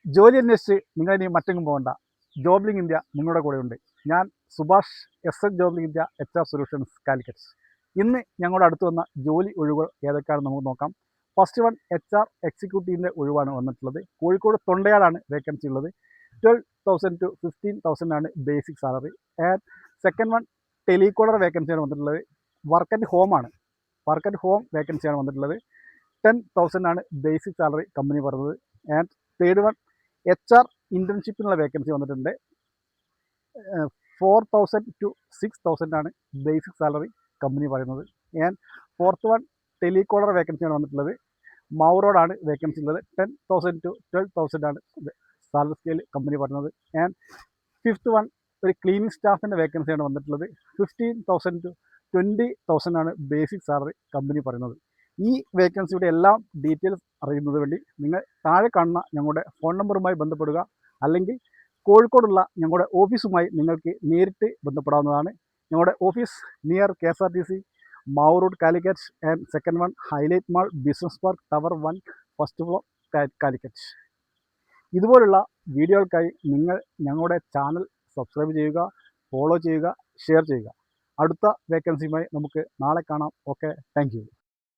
ജോലി അന്വേഷിച്ച് നിങ്ങളിനി മറ്റെങ്ങും പോകണ്ട. ജോബ്ലിംഗ് ഇന്ത്യ നിങ്ങളുടെ കൂടെയുണ്ട്. ഞാൻ Subhash, S Jobling India HR solutions Calicut. ഇന്ന് ഞങ്ങളുടെ അടുത്ത് വന്ന ജോലി ഒഴിവുകൾ ഏതൊക്കെയാണെന്ന് നമുക്ക് നോക്കാം. ഫസ്റ്റ് വൺ HR എക്സിക്യൂട്ടീവിൻ്റെ ഒഴിവാണ് വന്നിട്ടുള്ളത്. കോഴിക്കോട് തൊണ്ടയാടാണ് വേക്കൻസി ഉള്ളത്. 12,000 to 15,000 ആണ് basic salary. And second one telecaller വേക്കൻസിയാണ് വന്നിട്ടുള്ളത്. വർക്ക് അറ്റ് ഹോം ആണ്. വർക്ക് അറ്റ് ഹോം വേക്കൻസിയാണ് വന്നിട്ടുള്ളത്. 10,000 ആണ് ബേസിക് സാലറി കമ്പനി പറയുന്നത്. ആൻഡ് തേർഡ് വൺ HR ഇൻറ്റേൺഷിപ്പിനുള്ള വേക്കൻസി വന്നിട്ടുണ്ട്. 4,000 to 6,000 ആണ് ബേസിക് സാലറി കമ്പനി പറയുന്നത്. ആൻഡ് ഫോർത്ത് വൺ ടെലികോളർ വേക്കൻസിയാണ് വന്നിട്ടുള്ളത്. മൗറോഡാണ് വേക്കൻസി ഉള്ളത്. 10,000 to 12,000 ആണ് സാലറി സ്കെയിൽ കമ്പനി പറയുന്നത്. ആൻഡ് ഫിഫ്ത്ത് വൺ ഒരു ക്ലീനിങ് സ്റ്റാഫിൻ്റെ വേക്കൻസിയാണ് വന്നിട്ടുള്ളത്. 15,000 to 20,000 ആണ് ബേസിക് സാലറി കമ്പനി പറയുന്നത്. ഈ വേക്കൻസിയുടെ എല്ലാം ഡീറ്റെയിൽസ് അറിയുന്നത് വേണ്ടി നിങ്ങൾ താഴെ കാണുന്ന ഞങ്ങളുടെ ഫോൺ നമ്പറുമായി ബന്ധപ്പെടുക. അല്ലെങ്കിൽ കോഴിക്കോടുള്ള ഞങ്ങളുടെ ഓഫീസുമായി നിങ്ങൾക്ക് നേരിട്ട് ബന്ധപ്പെടാവുന്നതാണ്. ഞങ്ങളുടെ office near KSRTC Mavoor road Calicut and second one highlight mall business park tower 1 first floor Calicut. ഇതുപോലുള്ള വീഡിയോകൾക്കായി നിങ്ങൾ ഞങ്ങളുടെ ചാനൽ സബ്സ്ക്രൈബ് ചെയ്യുക, ഫോളോ ചെയ്യുക, ഷെയർ ചെയ്യുക. അടുത്ത വേക്കൻസിയുമായി നമുക്ക് നാളെ കാണാം. Okay, thank you.